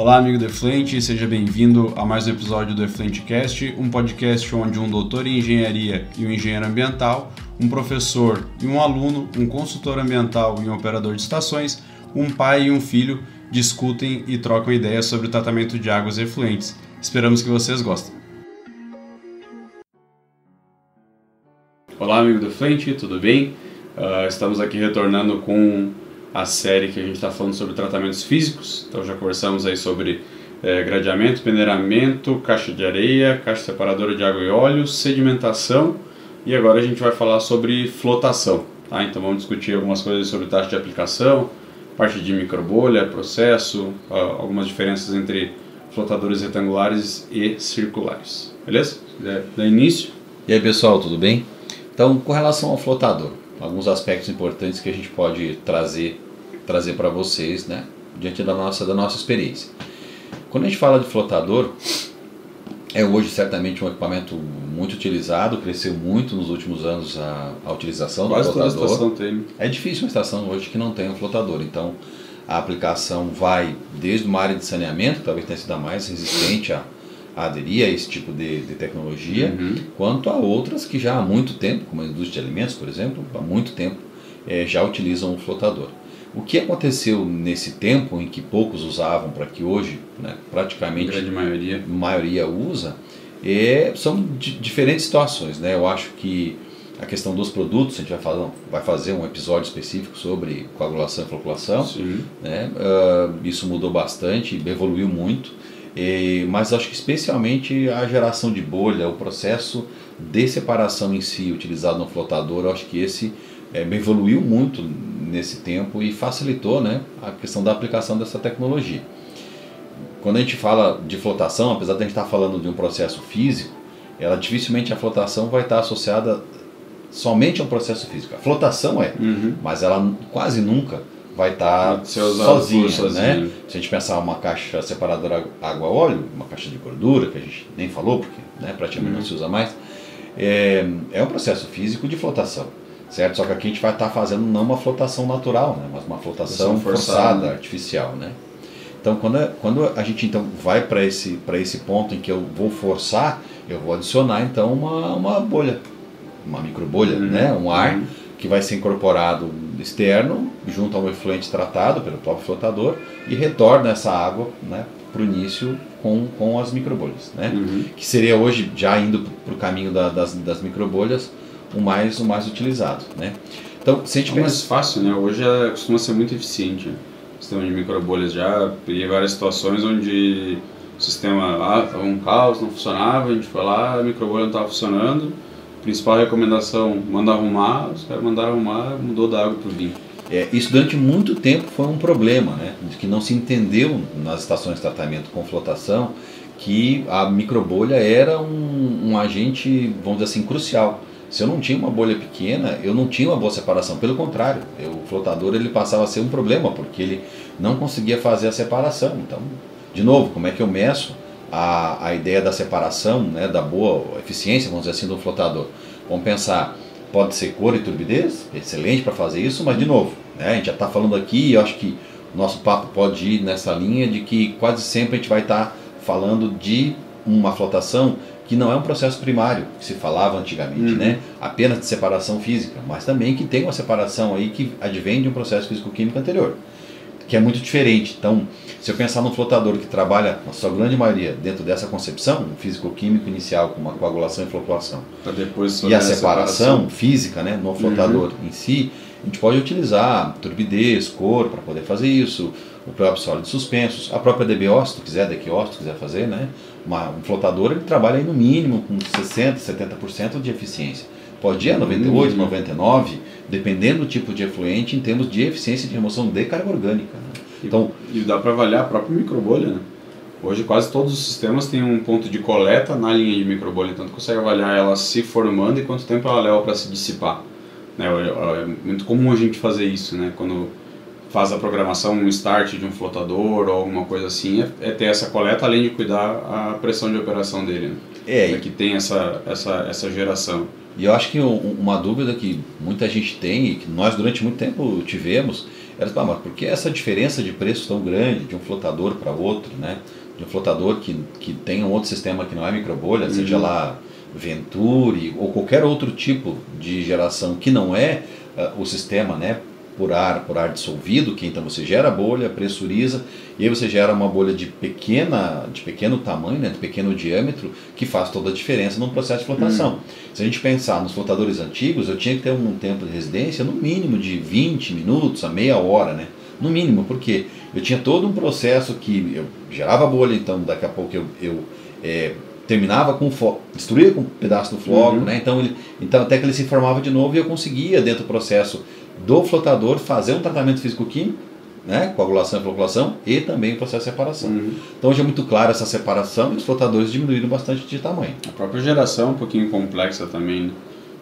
Olá, amigo do Efluente, seja bem-vindo a mais um episódio do EfluenteCast, um podcast onde um doutor em engenharia e um engenheiro ambiental, um professor e um aluno, um consultor ambiental e um operador de estações, um pai e um filho discutem e trocam ideias sobre o tratamento de águas efluentes. Esperamos que vocês gostem. Olá, amigo do Efluente, tudo bem? Estamos aqui retornando com a série que a gente está falando sobre tratamentos físicos. Então já conversamos aí sobre gradeamento, peneiramento, caixa de areia, caixa separadora de água e óleo, sedimentação, e agora a gente vai falar sobre flotação, tá? Então vamos discutir algumas coisas sobre taxa de aplicação, parte de microbolha, processo, algumas diferenças entre flotadores retangulares e circulares, beleza? Se quiser dar início. E aí, pessoal, tudo bem? Então, com relação ao flotador, alguns aspectos importantes que a gente pode trazer para vocês, né, diante da nossa experiência. Quando a gente fala de flotador, é hoje certamente um equipamento muito utilizado, cresceu muito nos últimos anos a utilização do flotador. Quase toda estação tem. É difícil uma estação hoje que não tenha um flotador, então a aplicação vai desde uma área de saneamento, que talvez tenha sido a mais resistente a aderir a esse tipo de tecnologia, quanto a outras que já há muito tempo, como a indústria de alimentos, por exemplo, há muito tempo já utilizam o flotador. O que aconteceu nesse tempo em que poucos usavam para que hoje, né, praticamente a maioria usa, são diferentes situações, né? Eu acho que a questão dos produtos, a gente vai fazer um episódio específico sobre coagulação e floculação, né? Isso mudou bastante, evoluiu muito, mas acho que especialmente a geração de bolha, o processo de separação em si utilizado no flotador, eu acho que esse evoluiu muito nesse tempo e facilitou, né, a questão da aplicação dessa tecnologia. Quando a gente fala de flotação, apesar de a gente estar falando de um processo físico, dificilmente a flotação vai estar associada somente a um processo físico. A flotação mas ela quase nunca vai estar sozinha, né? Se a gente pensar uma caixa separadora água-óleo, uma caixa de gordura, que a gente nem falou, porque, né, praticamente não se usa mais, é um processo físico de flotação, certo? Só que aqui a gente vai estar fazendo não uma flotação natural, né, mas uma flotação forçada, artificial, né? Então, quando a gente então vai para esse ponto em que eu vou forçar, eu vou adicionar então uma bolha, uma microbolha, né, um ar que vai ser incorporado externo junto ao efluente tratado pelo próprio flotador e retorna essa água, né, para o início com as microbolhas, né? Que seria hoje, já indo para o caminho das microbolhas, o mais utilizado, né? Então, se a gente mais fácil, né? Hoje costuma ser muito eficiente o sistema de microbolhas. Já peguei várias situações onde o sistema estava um caos, não funcionava, a gente foi lá, a microbolha não estava funcionando. Principal recomendação, manda arrumar, os caras mandaram arrumar, mudou da água para o vinho. Isso durante muito tempo foi um problema, né? De que não se entendeu nas estações de tratamento com flotação que a microbolha era um agente, vamos dizer assim, crucial. Se eu não tinha uma bolha pequena, eu não tinha uma boa separação. Pelo contrário, o flotador ele passava a ser um problema, porque ele não conseguia fazer a separação. Então, de novo, como é que eu meço a ideia da separação, né, da boa eficiência, vamos dizer assim, do flotador? Vamos pensar, pode ser cor e turbidez, excelente para fazer isso, mas de novo, né, a gente já está falando aqui, e eu acho que o nosso papo pode ir nessa linha de que quase sempre a gente vai estar falando de uma flotação que não é um processo primário, que se falava antigamente, né, apenas de separação física, mas também que tem uma separação aí que advém de um processo físico-químico anterior, que é muito diferente. Então, se eu pensar num flotador que trabalha, na sua grande maioria, dentro dessa concepção, um físico-químico inicial, com uma coagulação e floculação, e a separação física, né, no flotador em si, a gente pode utilizar turbidez, cor, para poder fazer isso, o próprio sólido suspensos, a própria DBO, se tu quiser, DQO, se tu quiser fazer, né, um flotador ele trabalha aí no mínimo com 60%, 70% de eficiência. Pode ir a 98%, 99%, dependendo do tipo de efluente, em termos de eficiência de remoção de carga orgânica, né? Então, e dá para avaliar a própria microbolha, né? Hoje quase todos os sistemas têm um ponto de coleta na linha de microbolha, então tu consegue avaliar ela se formando e quanto tempo ela leva para se dissipar, né? É muito comum a gente fazer isso, né? Quando faz a programação, um start de um flotador ou alguma coisa assim, é ter essa coleta, além de cuidar a pressão de operação dele, né? Que tem essa geração. E eu acho que uma dúvida que muita gente tem, e que nós durante muito tempo tivemos, era, mas por que essa diferença de preço tão grande de um flotador para outro, né? De um flotador que tem um outro sistema que não é microbolha, seja lá Venturi ou qualquer outro tipo de geração que não é o sistema, né? Por ar dissolvido, que então você gera a bolha, pressuriza, e aí você gera uma bolha de pequeno tamanho, né, de pequeno diâmetro, que faz toda a diferença no processo de flotação. Se a gente pensar nos flotadores antigos, eu tinha que ter um tempo de residência no mínimo de 20 minutos a meia hora, né? No mínimo, porque eu tinha todo um processo que eu gerava a bolha, então daqui a pouco eu terminava com destruía com um pedaço do floco, né? Então até que ele se formava de novo e eu conseguia, dentro do processo do flotador, fazer um tratamento físico-químico, né? Coagulação e floculação, e também o processo de separação. Então hoje é muito claro essa separação e os flotadores diminuíram bastante de tamanho. A própria geração é um pouquinho complexa também,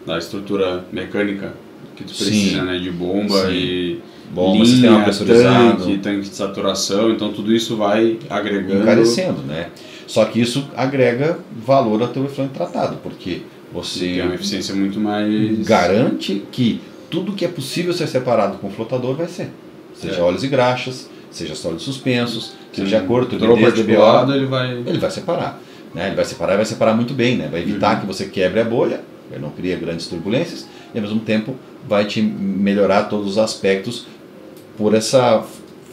da estrutura mecânica que tu precisa, né? De bomba e bomba, sistema pressurizado, tanque de saturação, então tudo isso vai agregando, encarecendo, né? Só que isso agrega valor ao teu efluente tratado, porque você tem uma eficiência muito mais... garante que tudo que é possível ser separado com o flotador vai ser. Seja óleos e graxas, seja sólidos suspensos, seja cor, turbidez, DBO, ele vai separar. Né? Ele vai separar e vai separar muito bem, né? Vai evitar que você quebre a bolha, ele não cria grandes turbulências, e ao mesmo tempo vai te melhorar todos os aspectos por essa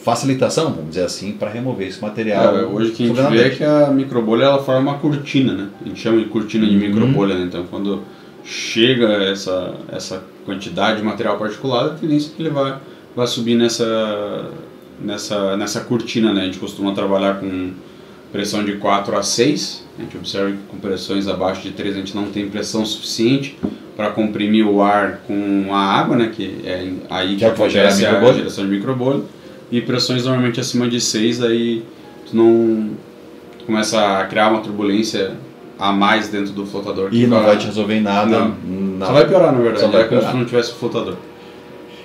facilitação, vamos dizer assim, para remover esse material. Hoje o que a gente vê é que a microbolha ela forma uma cortina, né? A gente chama de cortina de microbolha, né? Então quando chega essa quantidade de material particulado, a tendência é que ele vai subir nessa cortina, né? A gente costuma trabalhar com pressão de 4 a 6, a gente observa que com pressões abaixo de 3 a gente não tem pressão suficiente para comprimir o ar com a água, né? Que é aí que acontece a geração de microbolha. E pressões normalmente acima de 6, aí tu começa a criar uma turbulência a mais dentro do flotador. E não vai te resolver em nada. Só vai piorar, na verdade. É como se não tivesse o flotador.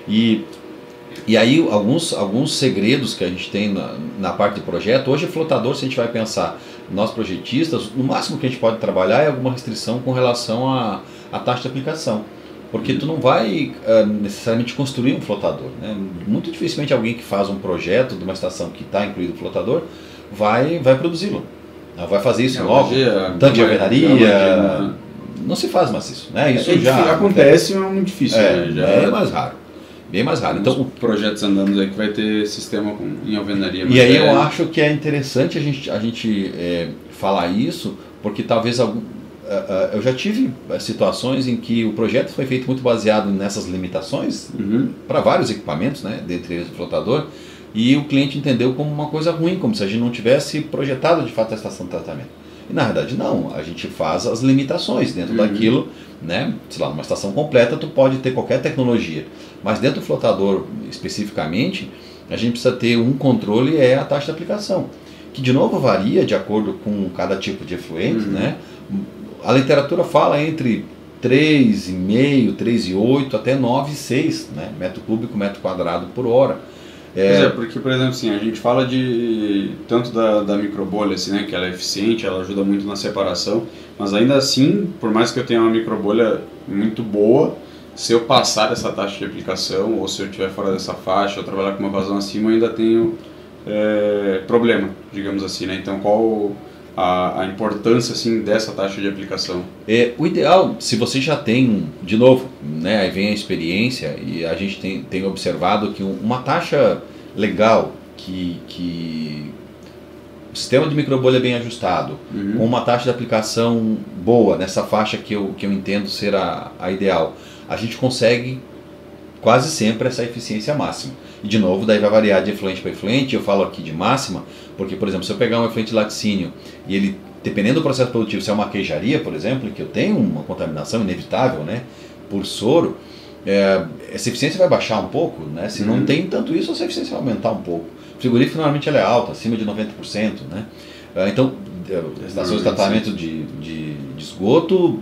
E aí alguns segredos que a gente tem na parte de projeto. Hoje o flotador, se a gente vai pensar, nós projetistas, no máximo que a gente pode trabalhar é alguma restrição com relação à taxa de aplicação. Porque tu não vai necessariamente construir um flotador, né? Muito dificilmente alguém que faz um projeto de uma estação que está incluído o flotador vai produzi-lo. Vai fazer isso logo. Tanque de alvenaria. Não se faz mais isso, né? Isso já acontece, mas é muito difícil. É mais raro. Bem mais raro. Então, projetos andando aí que vai ter sistema em alvenaria. E aí eu acho que é interessante a gente falar isso, porque talvez eu já tive situações em que o projeto foi feito muito baseado nessas limitações para vários equipamentos, né, dentre eles o flotador, e o cliente entendeu como uma coisa ruim, como se a gente não tivesse projetado de fato a estação de tratamento. E na verdade não, a gente faz as limitações dentro daquilo, né? Sei lá, numa estação completa tu pode ter qualquer tecnologia, mas dentro do flotador especificamente, a gente precisa ter um controle, a taxa de aplicação, que de novo varia de acordo com cada tipo de efluente, né? A literatura fala entre 3,5, 3,8 até 9,6, né? Metro cúbico, metro quadrado por hora. Porque, por exemplo, assim, a gente fala tanto da microbolha, assim, né, que ela é eficiente, ela ajuda muito na separação, mas ainda assim, por mais que eu tenha uma microbolha muito boa, se eu passar dessa taxa de aplicação, ou se eu estiver fora dessa faixa, ou trabalhar com uma vazão acima, eu ainda tenho problema, digamos assim, né? Então, qual a importância assim dessa taxa de aplicação? O ideal, se você já tem, de novo, né, aí vem a experiência e a gente tem observado que uma taxa legal, que o sistema de microbolha bem ajustado, com uma taxa de aplicação boa, nessa faixa que eu entendo ser a ideal, a gente consegue quase sempre essa eficiência máxima. E de novo, daí vai variar de efluente para efluente. Eu falo aqui de máxima, porque, por exemplo, se eu pegar um efluente de laticínio e ele, dependendo do processo produtivo, se é uma queijaria, por exemplo, que eu tenho uma contaminação inevitável, né, por soro, essa eficiência vai baixar um pouco, né? Se não tem tanto isso, essa eficiência vai aumentar um pouco. O frigorífico normalmente ela é alta, acima de 90%, né? Então, estações de tratamento de esgoto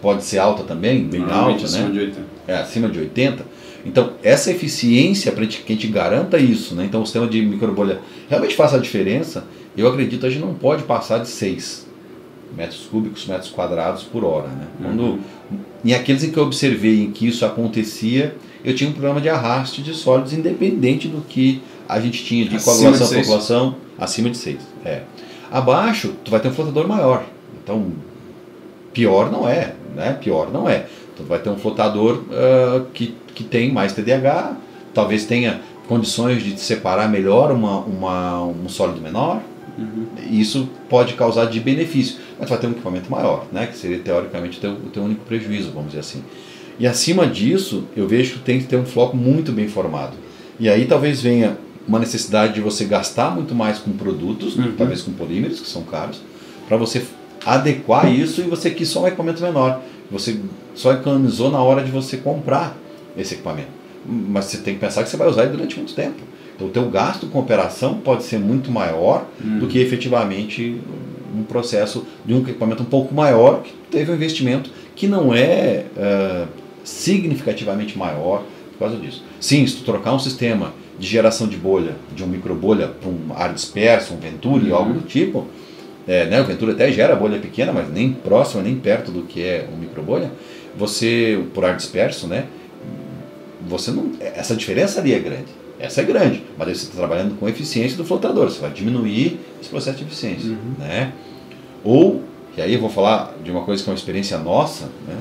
pode ser alta também, bem alta, acima né? De 80. Acima de 80%. Então, essa eficiência, para que a gente garanta isso, né? Então o sistema de microbolha realmente faça a diferença, eu acredito que a gente não pode passar de 6. metros cúbicos, metros quadrados por hora. Né? Quando, em aqueles em que eu observei em que isso acontecia, eu tinha um problema de arraste de sólidos independente do que a gente tinha de coagulação da população, acima de 6. Abaixo, tu vai ter um flotador maior. Então, pior não é, né? Pior não é. Tu vai ter um flotador que tem mais TDAH, talvez tenha condições de separar melhor um sólido menor. Isso pode causar de benefício, mas tu vai ter um equipamento maior, né? Que seria teoricamente o teu único prejuízo, vamos dizer assim. E acima disso, eu vejo que tem que ter um floco muito bem formado. E aí talvez venha uma necessidade de você gastar muito mais com produtos, talvez com polímeros, que são caros, para você adequar isso, e você quis só um equipamento menor. Você só economizou na hora de você comprar esse equipamento. Mas você tem que pensar que você vai usar ele durante muito tempo. Então o teu gasto com operação pode ser muito maior do que efetivamente um processo de um equipamento um pouco maior, que teve um investimento que não é significativamente maior por causa disso. Sim, se tu trocar um sistema de geração de bolha, de um microbolha para um ar disperso, um Venturi, algo do tipo, né, o Venturi até gera bolha pequena, mas nem próxima, nem perto do que é um microbolha, você, por ar disperso, né, você não, essa diferença ali é grande. Essa é grande, mas aí você está trabalhando com a eficiência do flotador, você vai diminuir esse processo de eficiência. Né? Ou, e aí eu vou falar de uma coisa que é uma experiência nossa, né?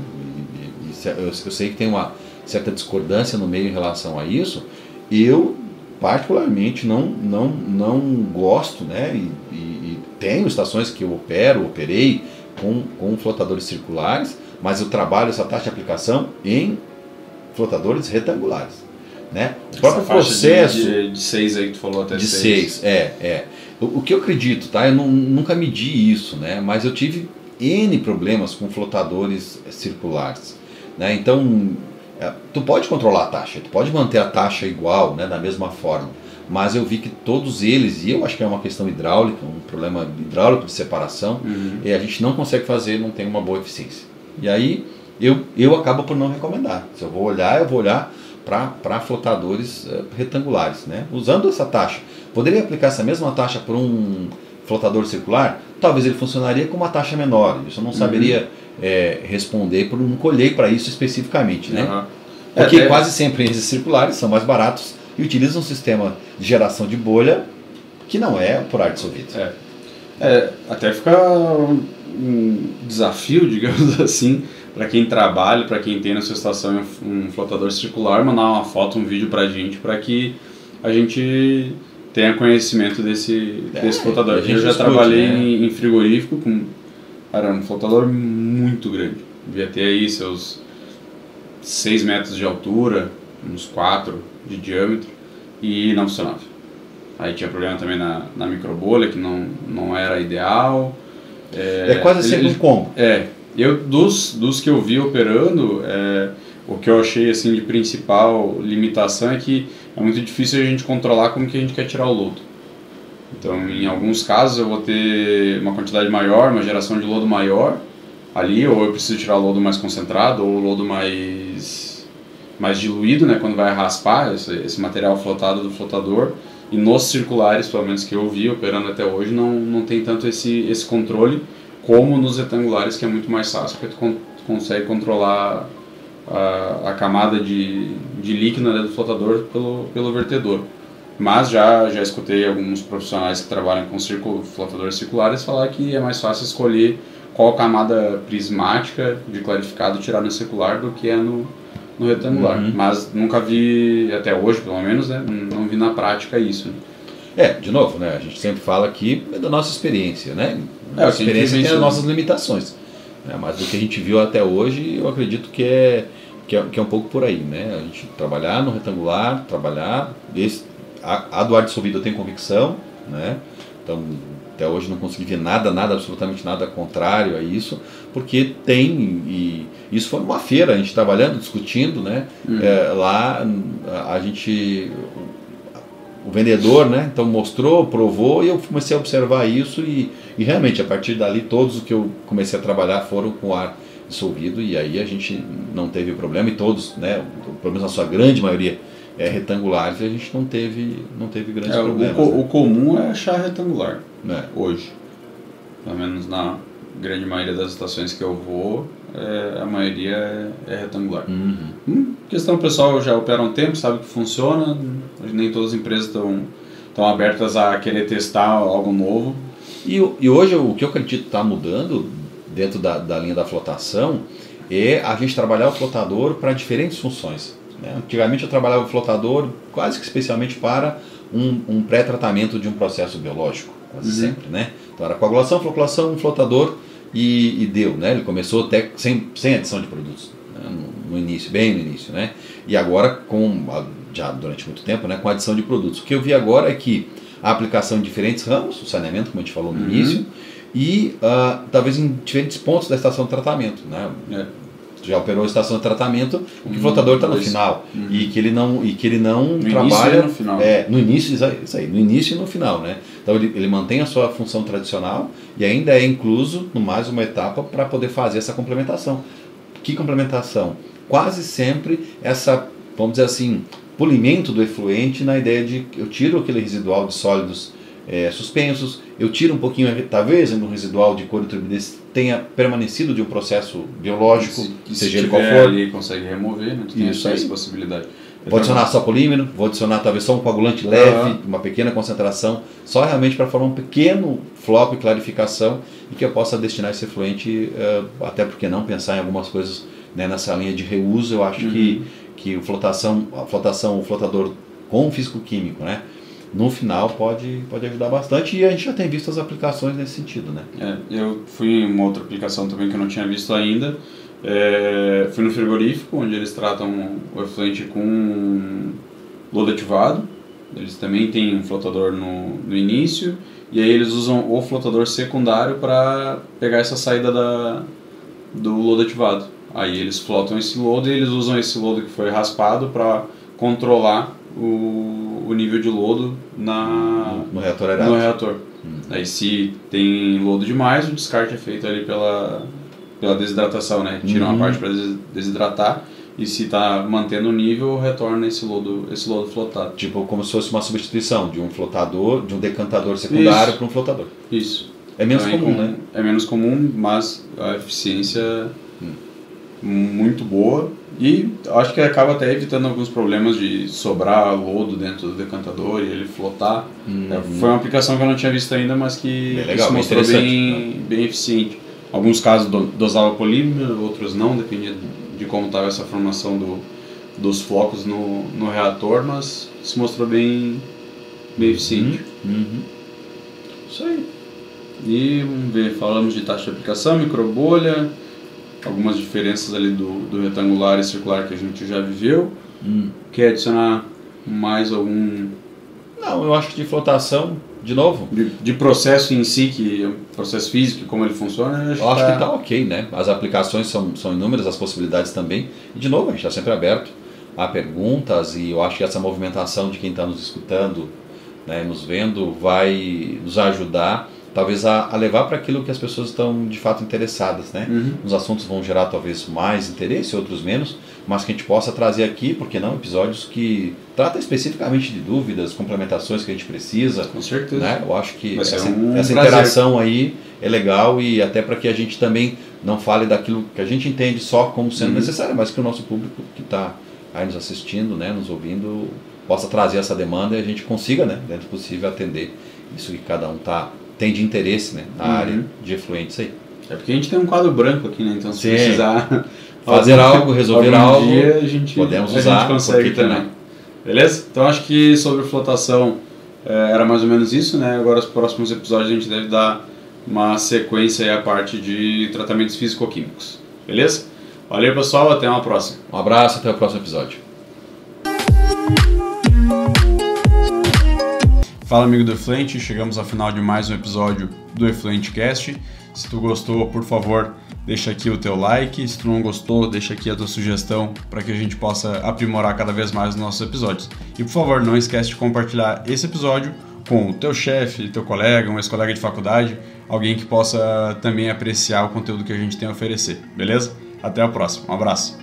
Eu sei que tem uma certa discordância no meio em relação a isso, eu particularmente não gosto, né? E tenho estações que eu operei com flotadores circulares, mas eu trabalho essa taxa de aplicação em flotadores retangulares. Né? O próprio processo de 6 aí que tu falou até de 6. O que eu acredito, tá? Eu nunca medi isso, né? Mas eu tive N problemas com flotadores circulares, né? Então tu pode controlar a taxa, tu pode manter a taxa igual, né? Da mesma forma, mas eu vi que todos eles, e eu acho que é uma questão hidráulica, um problema hidráulico de separação, e a gente não consegue fazer, não tem uma boa eficiência. E aí eu acabo por não recomendar. Se eu vou olhar para flotadores retangulares, né? Usando essa taxa. Poderia aplicar essa mesma taxa para um flotador circular? Talvez ele funcionaria com uma taxa menor. Isso eu não saberia responder, porque não colhei para isso especificamente. Né? Porque quase sempre esses circulares são mais baratos e utilizam um sistema de geração de bolha que não é por ar dissolvido. Até fica um desafio, digamos assim, para quem trabalha, para quem tem na sua estação um flotador circular, mandar uma foto, um vídeo para a gente, para que a gente tenha conhecimento desse flotador. Eu já trabalhei em frigorífico com um flotador muito grande. Devia ter aí seus 6 metros de altura, uns 4 de diâmetro, e não funcionava. Aí tinha problema também na microbolha, que não era ideal. Quase sempre um combo. Dos que eu vi operando, o que eu achei assim de principal limitação é que é muito difícil a gente controlar como que a gente quer tirar o lodo. Então, em alguns casos eu vou ter uma quantidade maior, uma geração de lodo maior ali, ou eu preciso tirar o lodo mais concentrado, ou o lodo mais diluído, né, quando vai raspar esse material flotado do flotador. E nos circulares, pelo menos que eu vi operando até hoje, não tem tanto esse controle como nos retangulares, que é muito mais fácil, porque tu consegue controlar a camada de líquido, né, do flotador pelo vertedor. Mas já escutei alguns profissionais que trabalham com flotadores circulares falar que é mais fácil escolher qual camada prismática de clarificado tirar no circular do que é no retangular. Mas nunca vi, até hoje pelo menos, né, não vi na prática isso. De novo, né, a gente sempre fala aqui da nossa experiência, né? A experiência tem as nossas limitações, né? Mas do que a gente viu até hoje, eu acredito que é um pouco por aí, né? A gente trabalhar no retangular, a do ar dissolvido eu tenho convicção, né? Então, até hoje não consegui ver nada, absolutamente nada contrário a isso, porque e isso foi uma feira, a gente trabalhando, discutindo, né? Lá a gente... O vendedor, né, então mostrou, provou, e eu comecei a observar isso e realmente a partir dali todos os que eu comecei a trabalhar foram com ar dissolvido, e aí a gente não teve problema, e todos, né, pelo menos a sua grande maioria retangulares, e a gente não teve grandes problemas. O comum é achar retangular, hoje, pelo menos grande maioria das estações que eu vou, a maioria é retangular. Questão pessoal, já opera há um tempo, sabe que funciona, nem todas as empresas estão abertas a querer testar algo novo. E hoje o que eu acredito está mudando dentro da linha da flotação é a gente trabalhar o flotador para diferentes funções. Né? Antigamente eu trabalhava o flotador quase que especialmente para um pré-tratamento de um processo biológico, quase sempre. Né? Então era coagulação, floculação, um flotador e deu. Né? Ele começou até sem adição de produtos, né? no início, bem no início. Né? E agora, já durante muito tempo, né? Com adição de produtos. O que eu vi agora é que a aplicação em diferentes ramos, o saneamento, como a gente falou no início, e talvez em diferentes pontos da estação de tratamento. Né? Já operou a estação de tratamento, o que o flotador está no final e que ele não no trabalha no final. No início, isso aí, no início e no final, né? Então ele mantém a sua função tradicional e ainda é incluso no mais uma etapa para poder fazer essa complementação. Que complementação? Quase sempre essa, vamos dizer assim, polimento do efluente na ideia de eu tiro aquele residual de sólidos suspensos, eu tiro um pouquinho, talvez um residual de couro e turbidez tenha permanecido de um processo biológico, seja ele qual for. Ali consegue remover, né? Tu tem essa possibilidade. Vou adicionar só polímero, vou adicionar talvez só um coagulante leve, uma pequena concentração, só realmente para formar um pequeno floco e clarificação e que eu possa destinar esse efluente, até porque não pensar em algumas coisas, né, nessa linha de reuso. Eu acho que o flotador com físico-químico, né, no final pode ajudar bastante e a gente já tem visto as aplicações nesse sentido, né? Eu fui em uma outra aplicação também que eu não tinha visto ainda, fui no frigorífico, onde eles tratam o efluente com lodo ativado, eles também têm um flotador no início, e aí eles usam o flotador secundário para pegar essa saída do lodo ativado. Aí eles flotam esse lodo e eles usam esse lodo que foi raspado para controlar o nível de lodo no reator. Aí se tem lodo demais, o descarte é feito ali pela desidratação, né? Tira uma parte para desidratar e se está mantendo o nível, retorna esse lodo flotado. Tipo como se fosse uma substituição de um flotador, de um decantador secundário para um flotador. Isso. É menos comum, né? É menos comum, mas a eficiência muito boa e acho que acaba até evitando alguns problemas de sobrar lodo dentro do decantador e ele flotar. Foi uma aplicação que eu não tinha visto ainda, mas que se mostrou bem eficiente. Alguns casos dosava polímero, outros não, dependia de como estava essa formação dos flocos no reator, mas se mostrou bem eficiente. Isso aí. E vamos ver, falamos de taxa de aplicação, microbolha, algumas diferenças ali do retangular e circular que a gente já viveu. Quer adicionar mais algum? Não, eu acho que de flotação, de novo. De processo em si, que é um processo físico, como ele funciona, eu acho que está ok, né? As aplicações são inúmeras, as possibilidades também. E de novo, a gente está sempre aberto a perguntas e eu acho que essa movimentação de quem está nos escutando, né, nos vendo, vai nos ajudar talvez a levar para aquilo que as pessoas estão de fato interessadas, né? Os assuntos vão gerar talvez mais interesse, outros menos, mas que a gente possa trazer aqui, porque não, episódios que tratam especificamente de dúvidas, complementações que a gente precisa. Com certeza. Né? Eu acho que essa prazer. interação aí é legal e até para que a gente também não fale daquilo que a gente entende só como sendo necessário, mas que o nosso público que está aí nos assistindo, né, nos ouvindo, possa trazer essa demanda e a gente consiga, né, dentro do possível, atender isso que cada um tem de interesse, né, na área de efluentes aí. É porque a gente tem um quadro branco aqui, né? Então se precisar fazer algo, resolver algo, dia, a gente consegue também. Não. Beleza? Então acho que sobre flotação era mais ou menos isso, né? Agora os próximos episódios a gente deve dar uma sequência aí à parte de tratamentos físico-químicos. Beleza? Valeu, pessoal, até uma próxima. Um abraço, até o próximo episódio. Fala, amigo do Efluente, chegamos ao final de mais um episódio do Efluente Cast. Se tu gostou, por favor, deixa aqui o teu like. Se tu não gostou, deixa aqui a tua sugestão para que a gente possa aprimorar cada vez mais os nossos episódios. E por favor, não esquece de compartilhar esse episódio com o teu chefe, teu colega, um ex-colega de faculdade, alguém que possa também apreciar o conteúdo que a gente tem a oferecer, beleza? Até a próxima, um abraço!